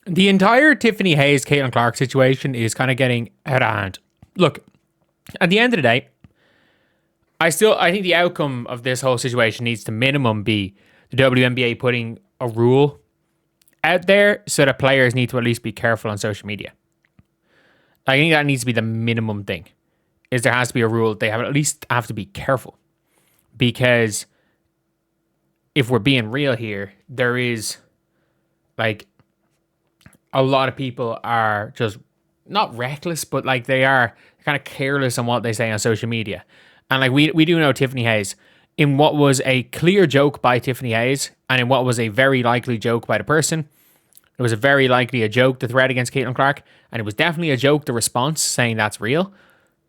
The entire Tiffany Hayes, Caitlin Clark situation is kind of getting out of hand. Look, at the end of the day, I think the outcome of this whole situation needs to minimum be the WNBA putting a rule out there so that players need to at least be careful on social media. I think that needs to be the minimum thing. Is there has to be a rule. They at least have to be careful. Because if we're being real here, there is like a lot of people are just not reckless, but like they are kind of careless on what they say on social media. And like we do know Tiffany Hayes, in what was a clear joke by Tiffany Hayes, and in what was a very likely joke by the person, it was a very likely a joke, the threat against Caitlin Clark, and it was definitely a joke, the response saying that's real.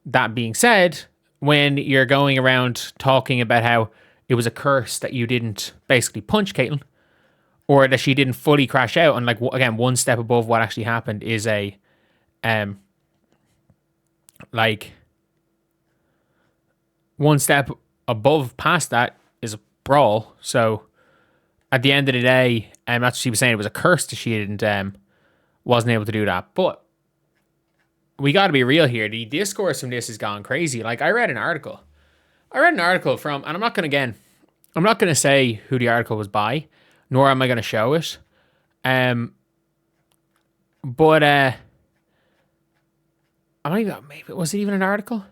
That being said, when you're going around talking about how it was a curse that you didn't basically punch Caitlin, or that she didn't fully crash out, and like again, one step above what actually happened is a like one step above past that is a brawl. So at the end of the day, that's what she was saying. It was a curse that she didn't wasn't able to do that. But we got to be real here. The discourse from this has gone crazy. Like I read an article from, and I'm not going to say who the article was by, nor am I going to show it. But I don't even, maybe was it even an article?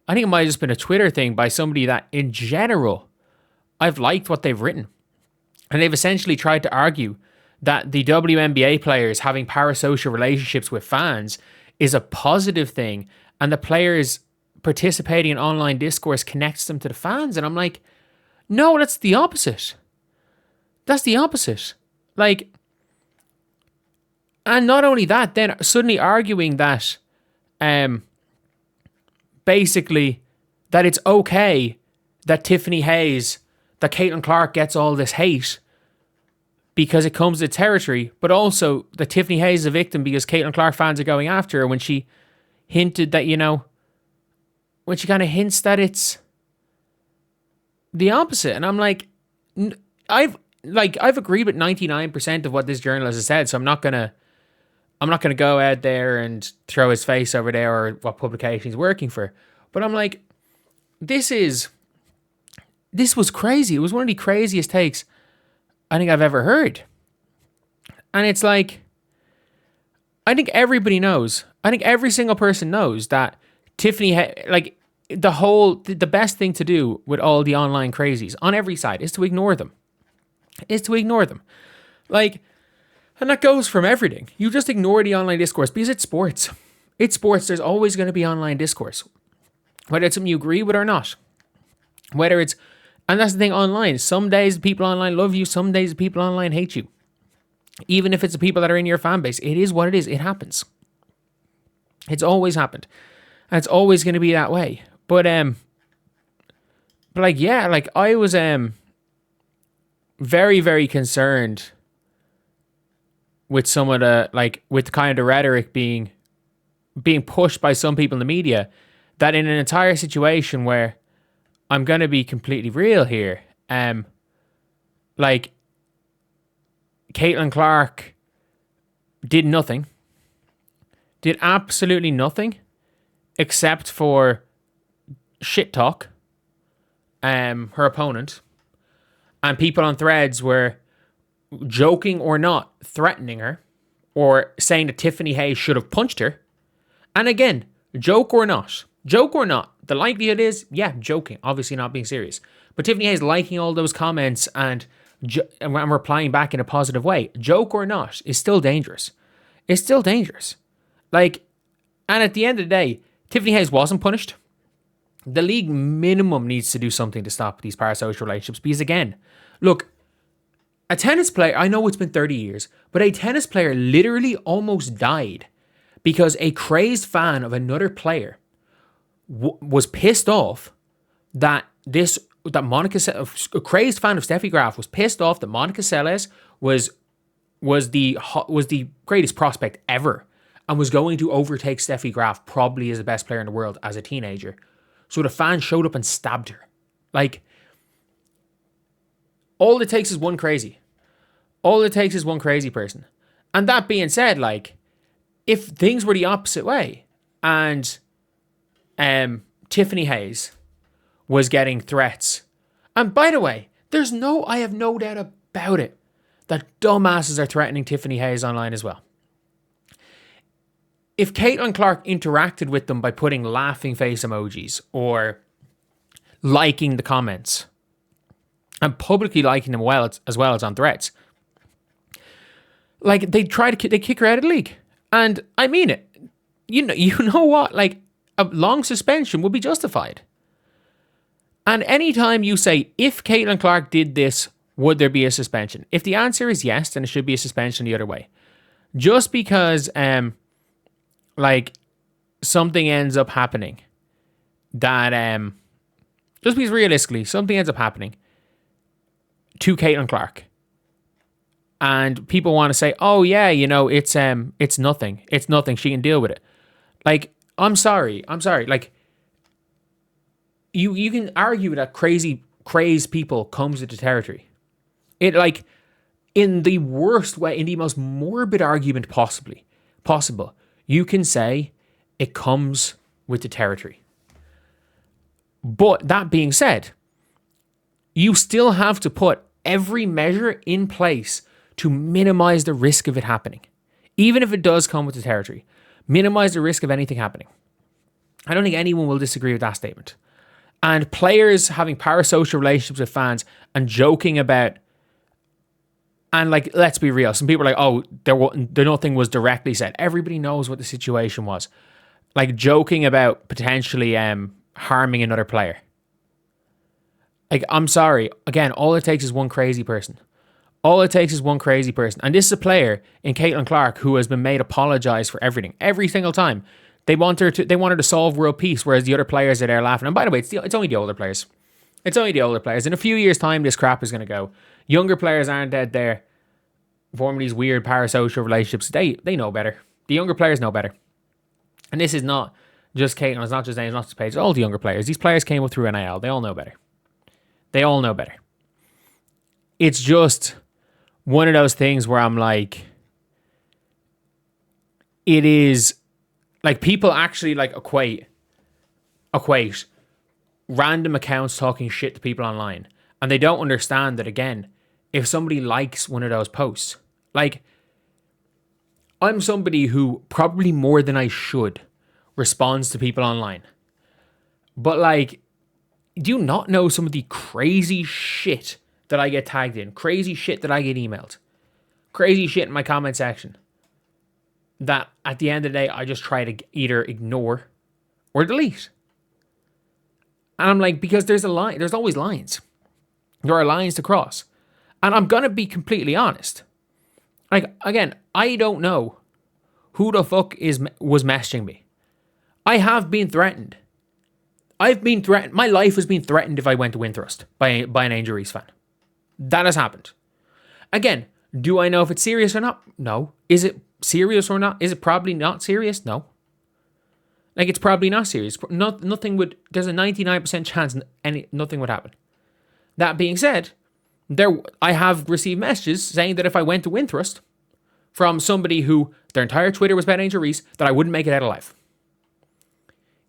I think it might have just been a Twitter thing by somebody that, in general, I've liked what they've written. And they've essentially tried to argue that the WNBA players having parasocial relationships with fans is a positive thing, and the players participating in online discourse connects them to the fans. And I'm like, no, that's the opposite. That's the opposite. Like, and not only that, then suddenly arguing that basically that it's okay that Tiffany Hayes, that Caitlin Clark gets all this hate because it comes to territory, but also that Tiffany Hayes is a victim because Caitlin Clark fans are going after her when she hinted that, when she kind of hints that it's the opposite. And I'm like, I've agreed with 99% of what this journalist has said, so I'm not gonna go out there and throw his face over there or what publication he's working for. But I'm like, this was crazy. It was one of the craziest takes I think I've ever heard. And it's like, I think everybody knows. I think every single person knows that Tiffany, like the best thing to do with all the online crazies on every side is to ignore them. Like, and that goes from everything. You just ignore the online discourse because it's sports. It's sports. There's always going to be online discourse. Whether it's something you agree with or not. And that's the thing online. Some days the people online love you. Some days the people online hate you. Even if it's the people that are in your fan base. It is what it is. It happens. It's always happened. And it's always going to be that way. But I was very, very concerned with some of the, with kind of the rhetoric being pushed by some people in the media, that in an entire situation where I'm going to be completely real here, Caitlin Clark did absolutely nothing except for shit talk her opponent, and people on threads were joking or not threatening her or saying that Tiffany Hayes should have punched her. And again, joke or not, the likelihood is, yeah, joking, obviously not being serious. But Tiffany Hayes liking all those comments and replying back in a positive way, joke or not, is still dangerous. It's still dangerous. And at the end of the day, Tiffany Hayes wasn't punished. The league minimum needs to do something to stop these parasocial relationships because, again, look, a tennis player, I know it's been 30 years, but a tennis player literally almost died because a crazed fan of another player was pissed off that a crazed fan of Steffi Graf was pissed off that Monica Seles was the greatest prospect ever and was going to overtake Steffi Graf probably as the best player in the world as a teenager. So the fan showed up and stabbed her. All it takes is one crazy. All it takes is one crazy person. And that being said, like, if things were the opposite way and Tiffany Hayes was getting threats, and by the way, I have no doubt about it that dumbasses are threatening Tiffany Hayes online as well. If Caitlin Clark interacted with them by putting laughing face emojis or liking the comments and publicly liking them as well as on threads, like, they kick her out of the league. And I mean it. You know what? Like, a long suspension would be justified. And anytime you say, if Caitlin Clark did this, would there be a suspension? If the answer is yes, then it should be a suspension the other way. Just because, like, something ends up happening that, just because realistically, something ends up happening to Caitlin Clark. And people want to say, oh yeah, it's nothing. It's nothing. She can deal with it. Like, I'm sorry. Like, you can argue that crazed people comes with the territory. It, like, in the worst way, in the most morbid argument possible, you can say it comes with the territory. But that being said, you still have to put every measure in place to minimize the risk of it happening. Even if it does come with the territory, minimize the risk of anything happening. I don't think anyone will disagree with that statement. And players having parasocial relationships with fans and joking about, and, like, let's be real, some people are like, oh, nothing was directly said. Everybody knows what the situation was. Like, joking about potentially harming another player. Like, I'm sorry. Again, all it takes is one crazy person. All it takes is one crazy person. And this is a player in Caitlin Clark who has been made apologize for everything. Every single time. They want her to solve world peace, whereas the other players are there laughing. And by the way, it's only the older players. It's only the older players. In a few years' time, this crap is going to go. Younger players aren't dead there forming these weird parasocial relationships. They know better. The younger players know better. And this is not just Caitlin. It's not just Ames, it's not just Paige. It's all the younger players. These players came up through NIL. They all know better. They all know better. It's just one of those things where I'm like, it is like, people actually, like, equate random accounts talking shit to people online. And they don't understand that, again, if somebody likes one of those posts, like, I'm somebody who probably more than I should responds to people online. But, like, do you not know some of the crazy shit that I get tagged in? Crazy shit that I get emailed? Crazy shit in my comment section that at the end of the day, I just try to either ignore or delete. And I'm like, because there's a line, there's always lines. There are lines to cross. And I'm going to be completely honest. Like, again, I don't know who the fuck was messaging me. I have been threatened. I've been threatened. My life has been threatened if I went to Winthrust by an Angel Reese fan. That has happened. Again, do I know if it's serious or not? No. Is it serious or not? Is it probably not serious? No. Like, it's probably not serious. Nothing would. There's a 99% chance nothing would happen. That being said, I have received messages saying that if I went to Winthrust from somebody who their entire Twitter was about Angel Reese, that I wouldn't make it out alive.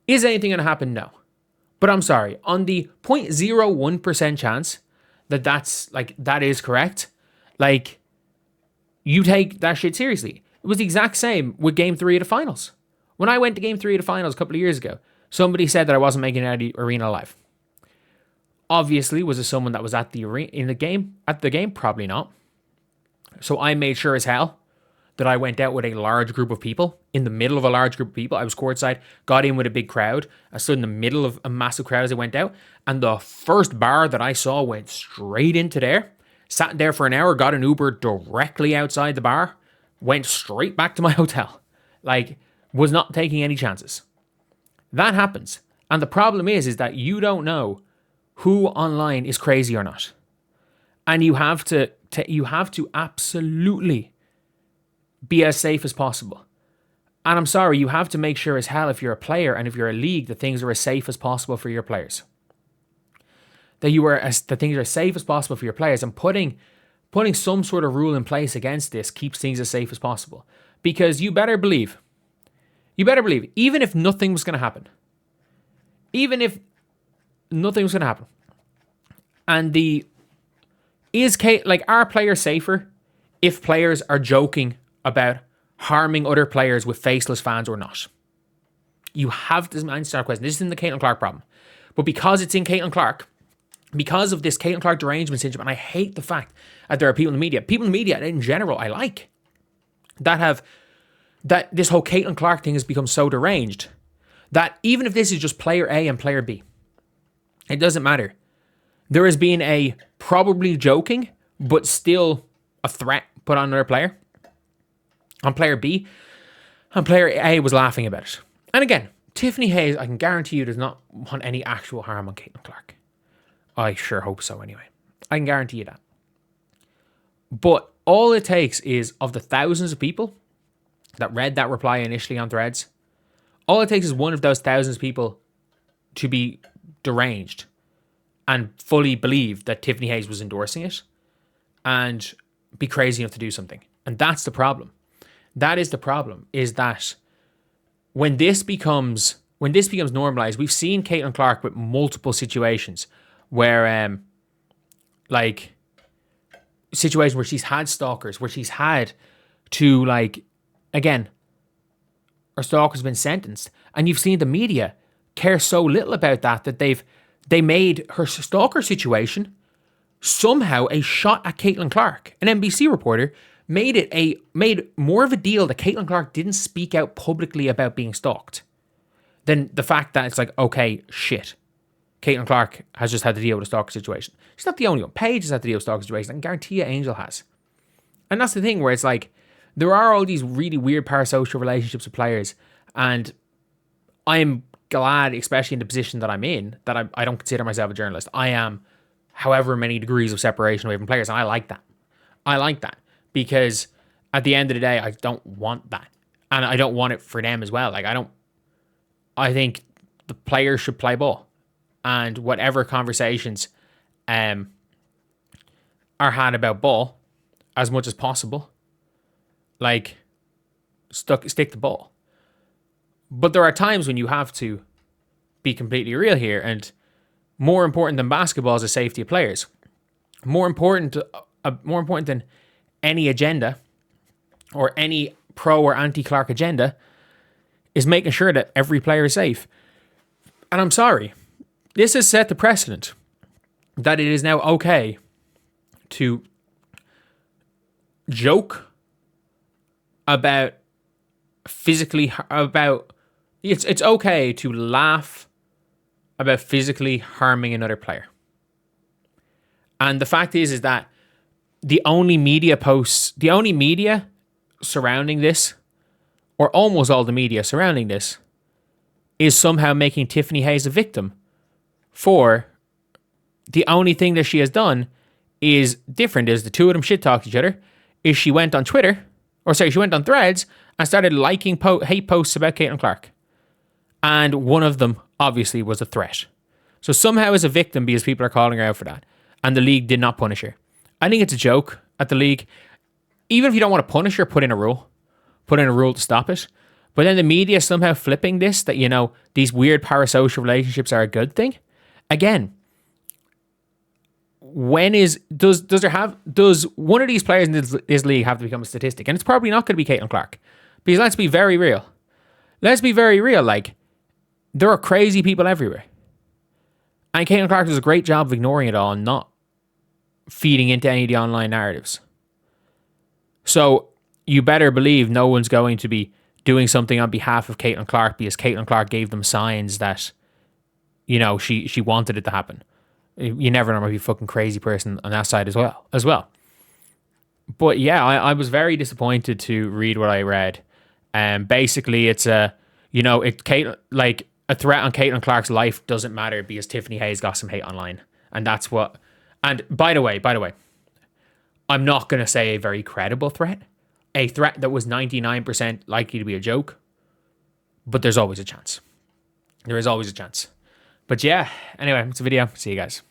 Is anything going to happen? No. But I'm sorry, on the 0.01% chance that is correct, like, you take that shit seriously. It was the exact same with Game 3 of the finals. When I went to Game 3 of the finals a couple of years ago, somebody said that I wasn't making it out of the arena alive. Obviously, was it someone that was at the arena in the game? At the game, probably not. So I made sure as hell that I went out with a large group of people, in the middle of a large group of people. I was courtside, got in with a big crowd. I stood in the middle of a massive crowd as I went out, and the first bar that I saw went straight into there. Sat there for an hour, got an Uber directly outside the bar, went straight back to my hotel. Like, was not taking any chances. That happens. And the problem is that you don't know who online is crazy or not. And you have to absolutely be as safe as possible. And I'm sorry, you have to make sure as hell, if you're a player and if you're a league, that things are as safe as possible for your players. That things are as safe as possible for your players, and putting putting some sort of rule in place against this keeps things as safe as possible. Because you better believe, even if nothing was going to happen, and are players safer if players are joking about harming other players with faceless fans or not? You have this answer question. This isn't the Caitlin Clark problem. But because it's in Caitlin Clark, because of this Caitlin Clark derangement syndrome, and I hate the fact that there are people in the media in general I like, that this whole Caitlin Clark thing has become so deranged that even if this is just player A and player B, it doesn't matter. There has been a probably joking, but still a threat put on another player, on player B, and player A was laughing about it. And again, Tiffany Hayes, I can guarantee you, does not want any actual harm on Caitlin Clark. I sure hope so anyway. I can guarantee you that. But all it takes is, of the thousands of people that read that reply initially on Threads, all it takes is one of those thousands of people to be deranged and fully believe that Tiffany Hayes was endorsing it and be crazy enough to do something. And that's the problem. That is the problem, is that when this becomes normalized, we've seen Caitlin Clark with multiple situations where, situations where she's had stalkers, where she's had to, again, her stalker's been sentenced. And you've seen the media care so little about that they made her stalker situation somehow a shot at Caitlin Clark. An NBC reporter made more of a deal that Caitlin Clark didn't speak out publicly about being stalked than the fact that it's okay, shit, Caitlin Clark has just had to deal with a stalker situation. She's not the only one. Paige has had to deal with a stalker situation. I can guarantee you Angel has. And that's the thing where it's there are all these really weird parasocial relationships with players, and I'm glad, especially in the position that I'm in, that I don't consider myself a journalist. I am however many degrees of separation away from players, and I like that. I like that because at the end of the day, I don't want that. And I don't want it for them as well. I think the players should play ball, and whatever conversations are had about ball, as much as possible, stick the ball. But there are times when you have to be completely real here, and more important than basketball is the safety of players. More important than any agenda or any pro or anti-Clark agenda is making sure that every player is safe. And I'm sorry, this has set the precedent that it is now okay to joke about it's okay to laugh about physically harming another player. And the fact is that the only media surrounding this, or almost all the media surrounding this, is somehow making Tiffany Hayes a victim for the only thing that she has done is different, is the two of them shit talked each other, is she went on Threads and started liking hate posts about Caitlin Clark. And one of them obviously was a threat. So somehow is a victim because people are calling her out for that. And the league did not punish her. I think it's a joke at the league. Even if you don't want to punish her, put in a rule. Put in a rule to stop it. But then the media somehow flipping this, that, these weird parasocial relationships are a good thing. Again, does one of these players in this league have to become a statistic? And it's probably not going to be Caitlin Clark. Because let's be very real. There are crazy people everywhere. And Caitlin Clark does a great job of ignoring it all and not feeding into any of the online narratives. So you better believe no one's going to be doing something on behalf of Caitlin Clark because Caitlin Clark gave them signs that, she wanted it to happen. You never know, might be a fucking crazy person on that side as well. But yeah, I was very disappointed to read what I read. Basically it's a threat on Caitlin Clark's life doesn't matter because Tiffany Hayes got some hate online. And that's what, and by the way, I'm not going to say a very credible threat. A threat that was 99% likely to be a joke. But there's always a chance. There is always a chance. But yeah, anyway, it's a video. See you guys.